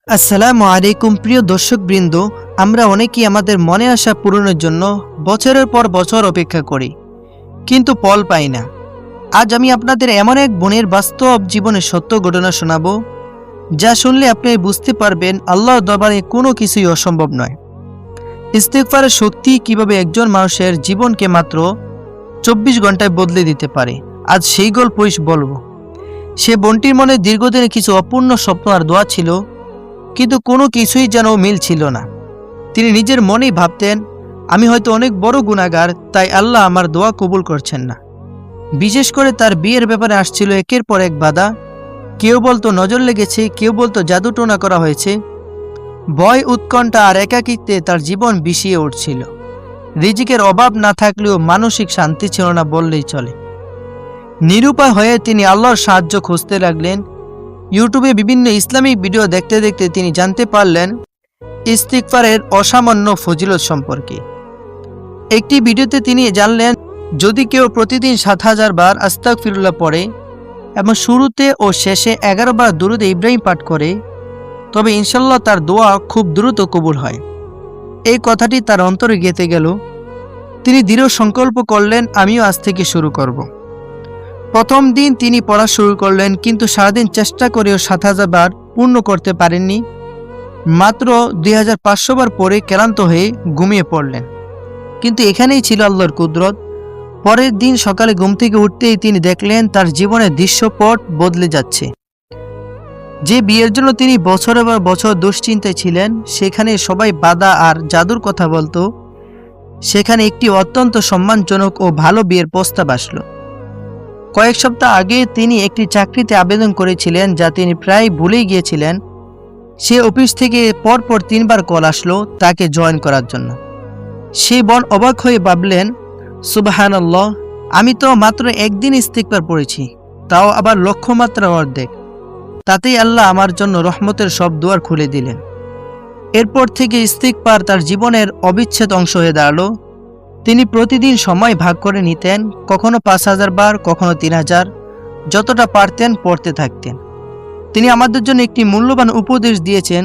আসসালামু আলাইকুম প্রিয় দর্শকবৃন্দ। আমরা অনেকেই আমাদের মনে আশা পূরণের জন্য বছরের পর বছর অপেক্ষা করি, কিন্তু ফল পাই না। আজ আমি আপনাদের এমন এক বোনের বাস্তব জীবনের সত্য ঘটনা শোনাবো, যা শুনলে আপনি বুঝতে পারবেন আল্লাহর দরবারে কোনো কিছুই অসম্ভব নয়। ইস্তেগফারের শক্তি কিভাবে একজন মানুষের জীবনকে মাত্র 24 ঘন্টায় বদলে দিতে পারে, আজ সেই গল্পই বলবো। সে বোনটির মনে দীর্ঘদিনের কিছু অপূর্ণ স্বপ্ন আর দোয়া ছিল, কিন্তু কোনো কিছুই যেন মিল ছিল না। তিনি নিজের মনেই ভাবতেন, আমি হয়তো অনেক বড় গুনাহগার, তাই আল্লাহ আমার দোয়া কবুল করছেন না। বিশেষ করে তার বিয়ের ব্যাপারে আসছিল একের পর এক বাধা। কেউ বলতো নজর লেগেছে, কেউ বলতো জাদুটোনা করা হয়েছে। ভয়, উৎকণ্ঠা আর একাকিত্বে তার জীবন বিষিয়ে উঠছিল। রিজিকের অভাব না থাকলেও মানসিক শান্তি ছিল না বললেই চলে। নিরুপায় হয়ে তিনি আল্লাহর সাহায্য খুঁজতে লাগলেন। ইউটিউবে বিভিন্ন ইসলামিক ভিডিও দেখতে দেখতে তিনি জানতে পারলেন ইস্তিগফারের অসামান্য ফজিলত সম্পর্কে। একটি ভিডিওতে তিনি জানলেন, যদি কেউ প্রতিদিন 7000 বার আস্তাগফিরুল্লাহ পড়ে এবং শুরুতে ও শেষে 11 বার দুরূদ ইব্রাহিম পাঠ করে, তবে ইনশাল্লাহ তার দোয়া খুব দ্রুত কবুল হয়। এই কথাটি তার অন্তরে গেঁথে গেল। তিনি দৃঢ় সংকল্প করলেন, আমিও আজ থেকে শুরু করব। প্রথম দিন তিনি পড়া শুরু করলেন, কিন্তু সারাদিন চেষ্টা করেও 7000 বার পূর্ণ করতে পারেননি। মাত্র 2500 বার পরে ক্লান্ত হয়ে ঘুমিয়ে পড়লেন। কিন্তু এখানেই ছিল আল্লাহর কুদরত। পরের দিন সকালে ঘুম থেকে উঠতেই তিনি দেখলেন তার জীবনের দৃশ্যপট বদলে যাচ্ছে। যে বিয়ের জন্য তিনি বছরের পর বছর দুশ্চিন্তায় ছিলেন, সেখানে সবাই বাধা আর জাদুর কথা বলতো, সেখানে একটি অত্যন্ত সম্মানজনক ও ভালো বিয়ের প্রস্তাব আসলো। কয়েক সপ্তাহ আগে তিনি একটি চাকরিতে আবেদন করেছিলেন, যা তিনি প্রায় ভুলেই গিয়েছিলেন। সে অফিস থেকে পরপর 3 বার কল আসলো তাকে জয়েন করার জন্য। সেই বোন অবাক হয়ে ভাবলেন, সুবহানাল্লাহ, আমি তো মাত্র একদিন ইস্তিগফার পড়েছি, তাও আবার লক্ষ্যমাত্রা অর্ধেক। তাতেই আল্লাহ আমার জন্য রহমতের সব দুয়ার খুলে দিলেন। এরপর থেকে ইস্তিগফার তার জীবনের অবিচ্ছেদ অংশ হয়ে দাঁড়ালো। তিনি প্রতিদিন সময় ভাগ করে নিতেন, কখনো 5000 বার, কখনো 3000, যতটা পারতেন পড়তে থাকতেন। তিনি আমাদের জন্য একটি মূল্যবান উপদেশ দিয়েছেন,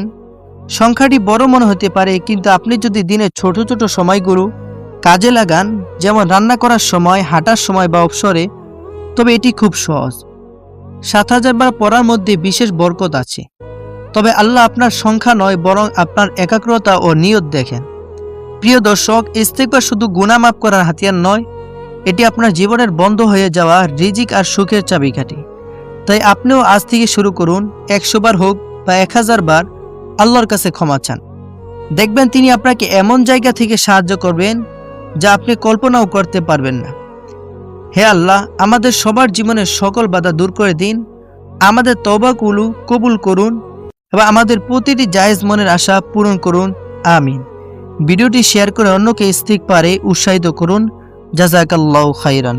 সংখ্যাটি বড় মনে হতে পারে, কিন্তু আপনি যদি দিনের ছোট ছোট সময়গুলো কাজে লাগান, যেমন রান্না করার সময়, হাঁটার সময় বা অবসরে, তবে এটি খুব সহজ। 7000 বার পড়ার মধ্যে বিশেষ বরকত আছে। তবে আল্লাহ আপনার সংখ্যা নয়, বরং আপনার একাগ্রতা ও নিয়ত দেখেন। প্রিয় দর্শক, ইস্তিগফার শুধু গুনাহ মাফ করার হাতিয়ার নয়, এটি আপনার জীবনের বন্ধ হয়ে যাওয়া রিজিক আর সুখের চাবিকাঠি। তাই আপনিও আজ থেকে শুরু করুন। 100 বার হোক বা 1000 বার আল্লাহর কাছে ক্ষমা চান। দেখবেন তিনি আপনাকে এমন জায়গা থেকে সাহায্য করবেন যা আপনি কল্পনাও করতে পারবেন না। হে আল্লাহ, আমাদের সবার জীবনের সকল বাধা দূর করে দিন, আমাদের তওবাগুলো কবুল করুন এবং আমাদের প্রতিটি জায়েজ মনের আশা পূরণ করুন। আমিন। ভিডিওটি শেয়ার করে অন্যকে ইস্তিগফারে উৎসাহিত করুন। জাযাকাল্লাহু খাইরান।